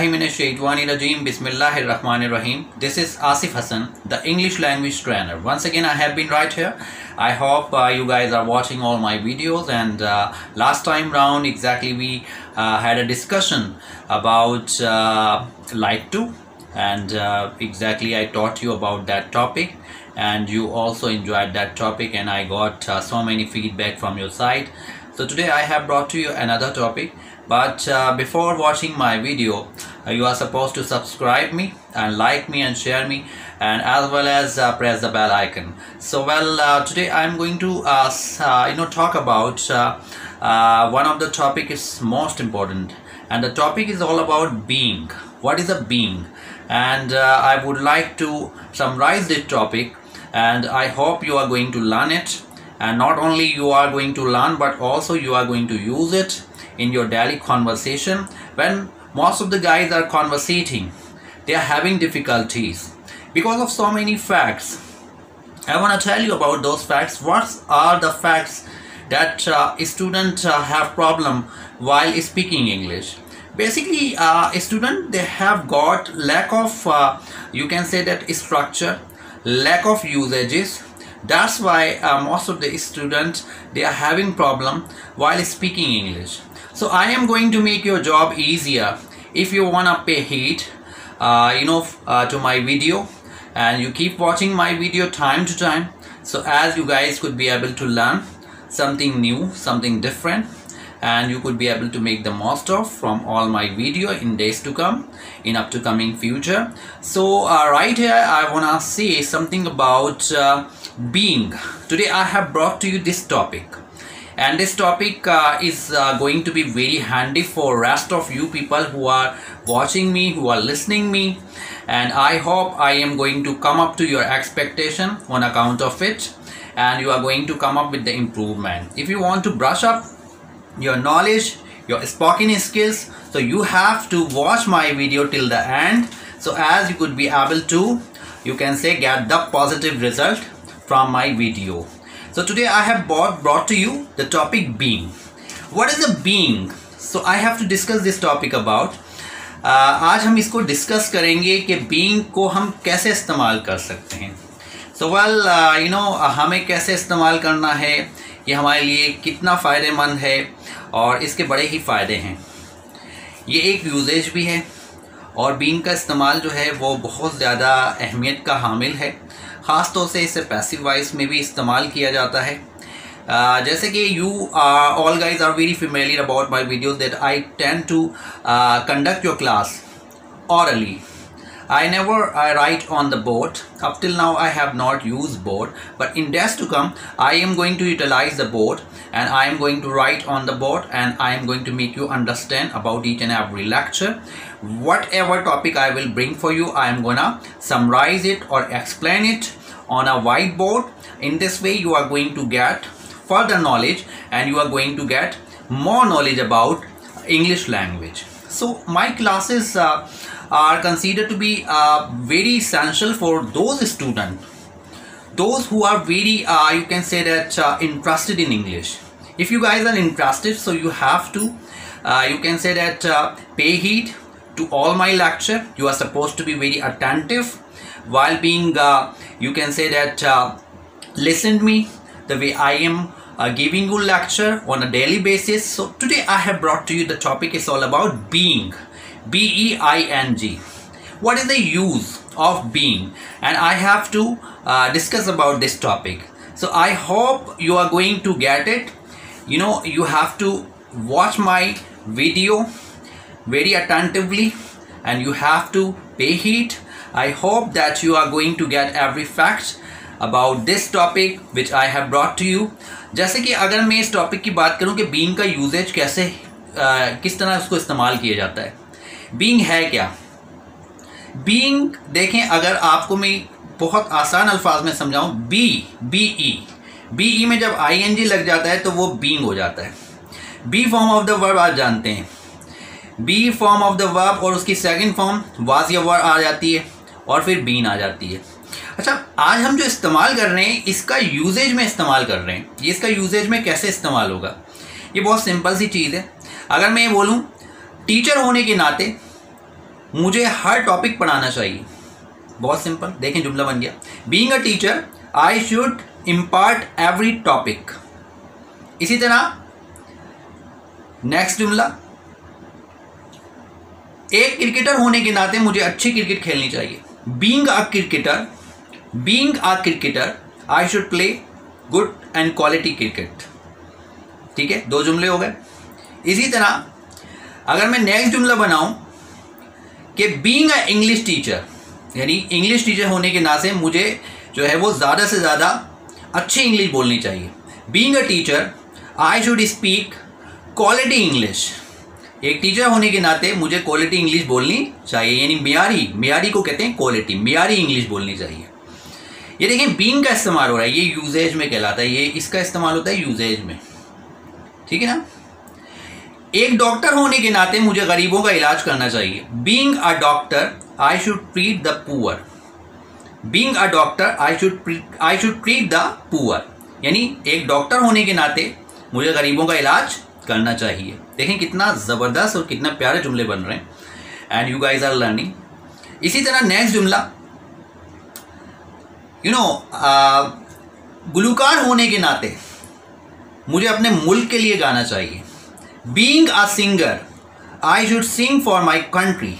Bismillahirrahmanirrahim. Bismillahirrahmanirrahim. This is Asif Hassan, the English language trainer. Once again, I have been right here. I hope you guys are watching all my videos, and last time round exactly we had a discussion about Light 2, and exactly I taught you about that topic, and you also enjoyed that topic, and I got so many feedback from your side. So today I have brought to you another topic, but before watching my video, you are supposed to subscribe me and like me and share me, and as well as press the bell icon. So today I am going to talk about one of the topic is most important, and the topic is all about being. What is a being? And I would like to summarize this topic, and I hope you are going to learn it. And not only you are going to learn, but also you are going to use it in your daily conversation. When most of the guys are conversating, they are having difficulties because of so many facts. I want to tell you about those facts. What are the facts that students have problem while speaking English? Basically, students, they have got lack of you can say that structure, lack of usages. That's why most of the students, they are having problem while speaking English. So I am going to make your job easier if you wanna pay heed to my video, and you keep watching my video time to time, so as you guys could be able to learn something new, something different, and you could be able to make the most of from all my video in days to come, in up to coming future. So right here I wanna say something about being. Today I have brought to you this topic, and this topic is going to be very handy for rest of you people who are watching me, who are listening me, and I hope I am going to come up to your expectation on account of it, and you are going to come up with the improvement. If you want to brush up your knowledge, your spoken skills, so you have to watch my video till the end, so as you could be able to, you can say, get the positive result from my video. So today I have brought to you the topic being. What is a being? So I have to discuss this topic about. आज हम इसको discuss करेंगे कि being को हम कैसे इस्तेमाल कर सकते हैं. So हमें कैसे इस्तेमाल करना है, ये हमारे लिए कितना फ़ायदेमंद है, और इसके बड़े ही फ़ायदे हैं. ये एक यूजेज भी है, और बीइंग का इस्तेमाल जो है वो बहुत ज़्यादा अहमियत का हामिल है. ख़ास तौर से इसे पैसिव वॉइस में भी इस्तेमाल किया जाता है. जैसे कि you all guys are very familiar about my videos that I tend to conduct your class orally. I never write on the board. Up till now I have not used board, but in days to come I am going to utilize the board, and I am going to write on the board, and I am going to make you understand about each and every lecture. Whatever topic I will bring for you, I am gonna summarize it or explain it on a whiteboard. In this way you are going to get further knowledge, and you are going to get more knowledge about English language. So my classes are considered to be very essential for those students, those who are very you can say that interested in English. If you guys are interested, so you have to you can say that pay heed to all my lecture. You are supposed to be very attentive while being you can say that listen to me the way I am giving you lecture on a daily basis. So today I have brought to you the topic is all about being. B-E-I-N-G. What is the use of being? And I have to discuss about this topic. So I hope you are going to get it. You have to watch my video very attentively, and you have to pay heed. I hope that you are going to get every fact about this topic which I have brought to you. जैसे कि अगर मैं इस topic की बात करूं कि being का यूजेज कैसे किस तरह उसको इस्तेमाल किया जाता है. बीइंग है क्या? बीइंग देखें, अगर आपको मैं बहुत आसान अल्फाज में समझाऊं, बी में जब ING लग जाता है तो वो बीइंग हो जाता है. B form of the verb आप जानते हैं, B form of the verb, और उसकी सेकंड फॉर्म वाज या वर आ जाती है, और फिर बीन आ जाती है. अच्छा, आज हम जो इस्तेमाल कर रहे हैं इसका यूजेज में इस्तेमाल कर रहे हैं. ये इसका यूजेज में कैसे इस्तेमाल होगा? ये बहुत सिंपल सी चीज़ है. अगर मैं ये बोलूँ टीचर होने के नाते मुझे हर टॉपिक पढ़ाना चाहिए। बहुत सिंपल, देखें जुमला बन गया। Being a teacher I should impart every topic. इसी तरह नेक्स्ट जुमला, एक क्रिकेटर होने के नाते मुझे अच्छी क्रिकेट खेलनी चाहिए। Being a cricketer I should play good and quality cricket. ठीक है, 2 जुमले हो गए। इसी तरह अगर मैं नेक्स्ट जुमला बनाऊं कि बीइंग अ इंग्लिश टीचर, यानी इंग्लिश टीचर होने के नाते मुझे जो है वो ज़्यादा से ज़्यादा अच्छी इंग्लिश बोलनी चाहिए। Being a teacher I should speak quality English. एक टीचर होने के नाते मुझे क्वालिटी इंग्लिश बोलनी चाहिए, यानी मियारी को कहते हैं क्वालिटी, मियारी इंग्लिश बोलनी चाहिए। ये देखें बीइंग का इस्तेमाल हो रहा है, ये यूजेज में कहलाता है, ये इसका इस्तेमाल होता है यूजेज में। ठीक है ना। एक डॉक्टर होने के नाते मुझे गरीबों का इलाज करना चाहिए। Being a doctor I should treat the poor. Being a doctor I should treat the poor, यानी एक डॉक्टर होने के नाते मुझे गरीबों का इलाज करना चाहिए। देखें कितना ज़बरदस्त और कितना प्यारे जुमले बन रहे हैं, and you guys are learning. इसी तरह नेक्स्ट जुमला, गुलकार होने के नाते मुझे अपने मुल्क के लिए गाना चाहिए। Being a singer I should sing for my country.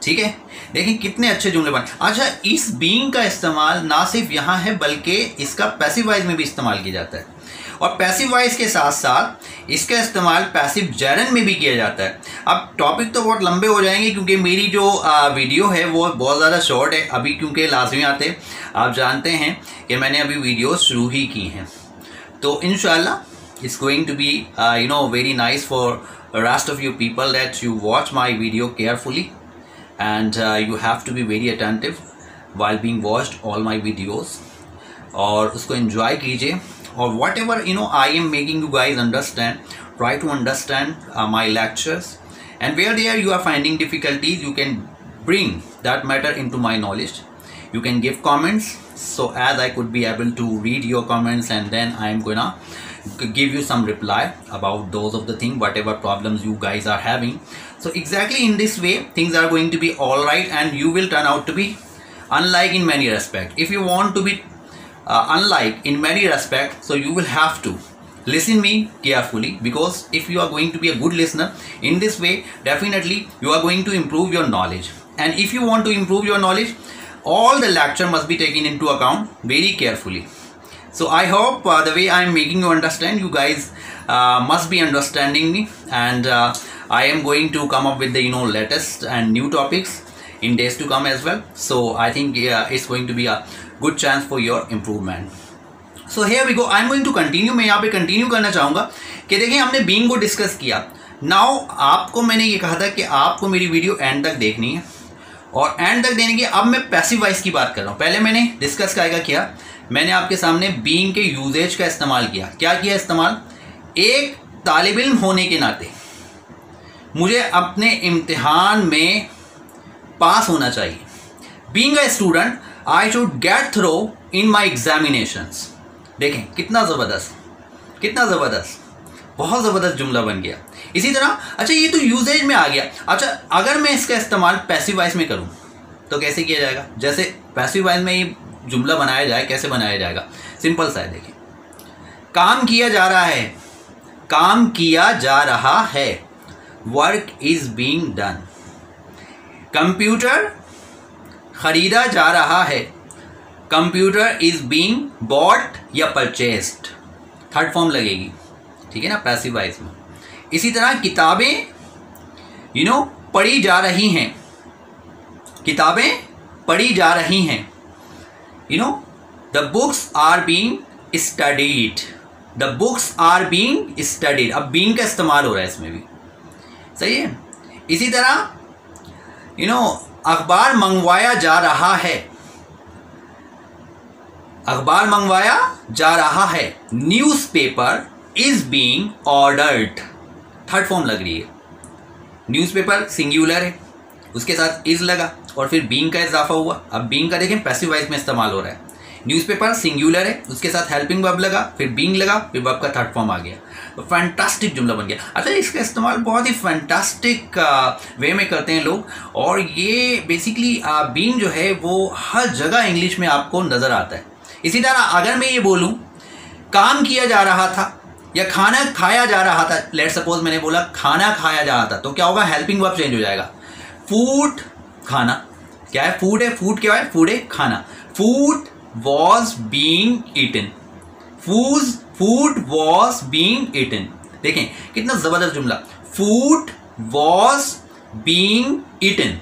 ठीक है, देखिए कितने अच्छे जुमले बन। अच्छा, इस बीइंग का इस्तेमाल ना सिर्फ यहाँ है बल्कि इसका पैसिव वॉइस में भी इस्तेमाल किया जाता है, और पैसिव वॉइस के साथ साथ इसका इस्तेमाल पैसिव जेरन में भी किया जाता है। अब टॉपिक तो बहुत लंबे हो जाएंगे क्योंकि मेरी जो वीडियो है वो बहुत ज़्यादा शॉर्ट है अभी, क्योंकि लाजमी आते आप जानते हैं कि मैंने अभी वीडियो शुरू ही की हैं। तो इंशाल्लाह it's going to be very nice for rest of you people that you watch my video carefully, and you have to be very attentive while being watched all my videos, और उसको enjoy कीजिए। और whatever I am making you guys understand, try to understand my lectures, and where there you are finding difficulties, you can bring that matter into my knowledge. You can give comments so as I could be able to read your comments, and then I am gonna give you some reply about those of the thing whatever problems you guys are having. So exactly in this way things are going to be all right, and you will turn out to be unlike in many respects. If you want to be unlike in many respects, so you will have to listen me carefully, because if you are going to be a good listener in this way, definitely you are going to improve your knowledge. And if you want to improve your knowledge, all the lecture must be taken into account very carefully. So I hope the way I am making you understand, you guys must be understanding me, and I am going to come up with the latest and new topics in days to come as well. So I think it's going to be a good chance for your improvement. So here we go. I am going to continue. मैं यहाँ पे continue करना चाहूँगा कि देखिए हमने being को discuss किया। Now आपको मैंने ये कहा था कि आपको मेरी वीडियो एंड तक देखनी है, और एंड तक देने की अब मैं पैसिव वॉइस की बात कर रहा हूँ। पहले मैंने डिस्कस क्या किया, मैंने आपके सामने बीइंग के यूजेज का इस्तेमाल किया। क्या किया इस्तेमाल? एक तालिब इल्म होने के नाते मुझे अपने इम्तिहान में पास होना चाहिए। Being a student I should get through in my examinations. देखें कितना ज़बरदस्त, कितना ज़बरदस्त, बहुत ज़बरदस्त जुमला बन गया। इसी तरह अच्छा ये तो यूजेज में आ गया। अच्छा अगर मैं इसका इस्तेमाल पैसिव वॉइस में करूं तो कैसे किया जाएगा? जैसे पैसिव वॉइस में ये जुमला बनाया जाए, कैसे बनाया जाएगा? सिंपल सा है, देखिए काम किया जा रहा है, काम किया जा रहा है, work is being done. Computer खरीदा जा रहा है, कंप्यूटर इज बीइंग बॉट या परचेस्ड, थर्ड फॉर्म लगेगी, ठीक है ना, पैसिव वॉइस में। इसी तरह किताबें पढ़ी जा रही हैं, किताबें पढ़ी जा रही हैं, the books are being studied, the books are being studied. अब बीइंग का इस्तेमाल हो रहा है इसमें भी, सही है। इसी तरह अखबार मंगवाया जा रहा है, अखबार मंगवाया जा रहा है, newspaper is being ordered, third form लग रही है। न्यूज़पेपर सिंगुलर है, उसके साथ इज लगा और फिर बीइंग का इजाफा हुआ। अब बीइंग का देखें पैसिव वॉइस में इस्तेमाल हो रहा है। न्यूज़पेपर सिंगुलर है, उसके साथ हेल्पिंग वर्ब लगा, फिर बीइंग लगा, फिर वर्ब का थर्ड फॉर्म आ गया, तो फैंटास्टिक जुमला बन गया। अच्छा, इसका इस्तेमाल बहुत ही फैंटास्टिक वे में करते हैं लोग, और ये बेसिकली बीइंग जो है वो हर जगह इंग्लिश में आपको नज़र आता है। इसी तरह अगर मैं ये बोलूँ काम किया जा रहा था या खाना खाया जा रहा था, लेट सपोज मैंने बोला खाना खाया जा रहा था, तो क्या होगा, हेल्पिंग वर्ब चेंज हो जाएगा। फूड, खाना, क्या है, फूड है, फूड क्या है, फूड है, खाना। Food was being eaten, food was being eaten. देखें कितना जबरदस्त जुमला, फूड वॉज बीइंग ईटन,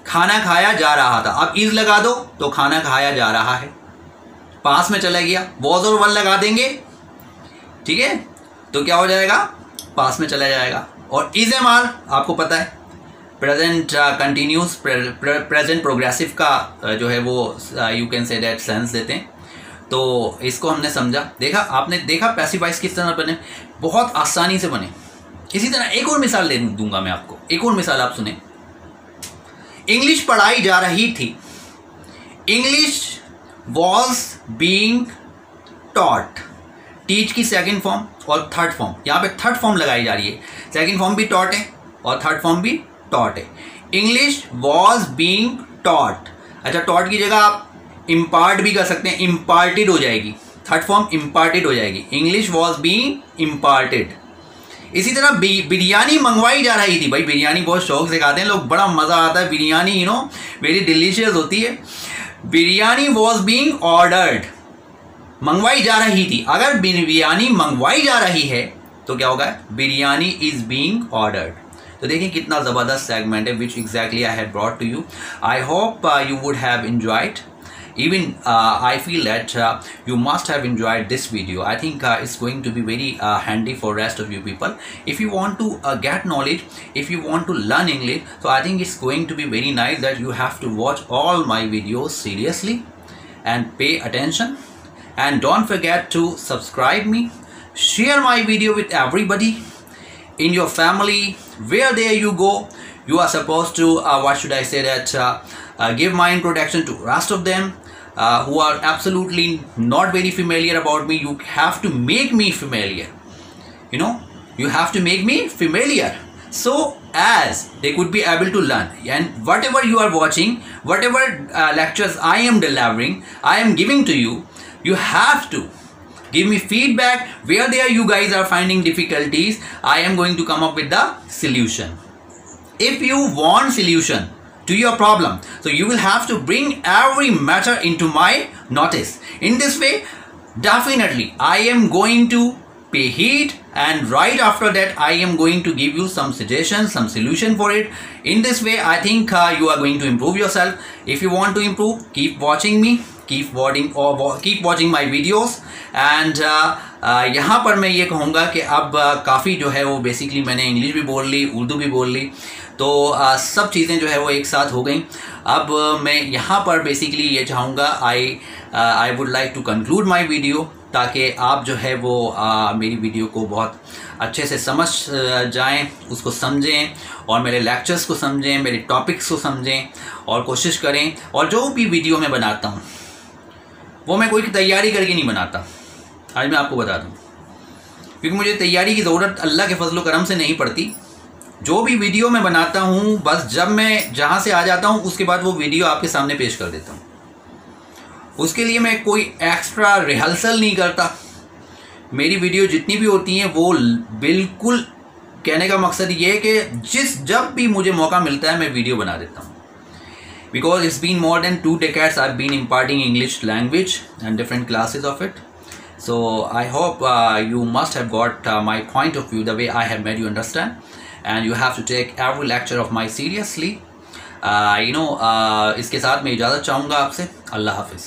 खाना खाया जा रहा था। अब इज लगा दो तो खाना खाया जा रहा है, पास में चला गया, वॉज और वन लगा देंगे, ठीक है, तो क्या हो जाएगा, पास में चला जाएगा। और इज एम आर आपको पता है प्रेजेंट कंटिन्यूस प्रेजेंट प्रोग्रेसिव का जो है वो you can say that sense देते हैं। तो इसको हमने समझा, देखा, आपने देखा पैसिव वॉइस किस तरह बने, बहुत आसानी से बने। इसी तरह एक और मिसाल दे दूंगा मैं आपको, एक और मिसाल आप सुने। इंग्लिश पढ़ाई जा रही थी, English was being taught, teach की सेकंड फॉर्म और थर्ड फॉर्म, यहाँ पे थर्ड फॉर्म लगाई जा रही है, सेकंड फॉर्म भी टॉट है और थर्ड फॉर्म भी टॉट है। इंग्लिश वॉज बीइंग टॉट, अच्छा टॉट की जगह आप इम्पार्ट भी कर सकते हैं, इम्पार्टेड हो जाएगी, थर्ड फॉर्म इम्पार्टेड हो जाएगी, इंग्लिश वॉज बीइंग इम्पार्टेड। इसी तरह बिरयानी मंगवाई जा रही थी, भाई बिरयानी बहुत शौक से खाते हैं लोग, बड़ा मज़ा आता है biryani, you know very delicious होती है। बिरयानी वॉज बीइंग ऑर्डर्ड, मंगवाई जा रही थी, अगर बिरयानी मंगवाई जा रही है तो क्या होगा, बिरयानी इज बीइंग ऑर्डर्ड। तो देखिए कितना ज़बरदस्त सेगमेंट है, which exactly I have brought to you. I hope you would have enjoyed. Even I feel that you must have enjoyed this video. I think it's going to be very handy for rest of you people. If you want to get knowledge, if you want to learn English, so I think it's going to be very nice that you have to watch all my videos seriously and pay attention. And don't forget to subscribe me, share my video with everybody in your family, where there you go. You are supposed to, what should I say that, give my introduction to rest of them. Who are absolutely not very familiar about me. You have to make me familiar, you know, you have to make me familiar, so as they could be able to learn. And whatever you are watching, whatever lectures I am delivering, I am giving to you, you have to give me feedback where there you guys are finding difficulties. I am going to come up with the solution. If you want solution to your problem, so you will have to bring every matter into my notice. In this way, definitely I am going to pay heed, and right after that I am going to give you some suggestions, some solution for it. In this way I think you are going to improve yourself. If you want to improve, keep watching me, keep watching my videos. And यहाँ पर मैं ये कहूँगा कि अब काफ़ी जो है वो बेसिकली मैंने इंग्लिश भी बोल ली, उर्दू भी बोल ली, तो सब चीज़ें जो है वो एक साथ हो गई। अब मैं यहाँ पर बेसिकली ये चाहूँगा, I would like to conclude my video, ताकि आप जो है वो मेरी वीडियो को बहुत अच्छे से समझ जाएं, उसको समझें और मेरे लेक्चर्स को समझें, मेरे टॉपिक्स को समझें और कोशिश करें। और जो भी वीडियो मैं बनाता हूँ वो मैं कोई तैयारी करके नहीं बनाता, आज मैं आपको बता दूँ, क्योंकि मुझे तैयारी की ज़रूरत अल्लाह के फजल करम से नहीं पड़ती। जो भी वीडियो मैं बनाता हूँ, बस जब मैं जहाँ से आ जाता हूँ उसके बाद वो वीडियो आपके सामने पेश कर देता हूँ। उसके लिए मैं कोई एक्स्ट्रा रिहर्सल नहीं करता। मेरी वीडियो जितनी भी होती हैं वो बिल्कुल, कहने का मकसद ये है कि जब भी मुझे मौका मिलता है मैं वीडियो बना देता हूँ। Because it's been more than 2 decades I've been imparting English language and different classes of it. So I hope you must have got my point of view the way I have made you understand, and you have to take every lecture of mine seriously. इसके साथ मैं इजाज़त चाहूँगा आपसे। अल्लाह हाफिज़।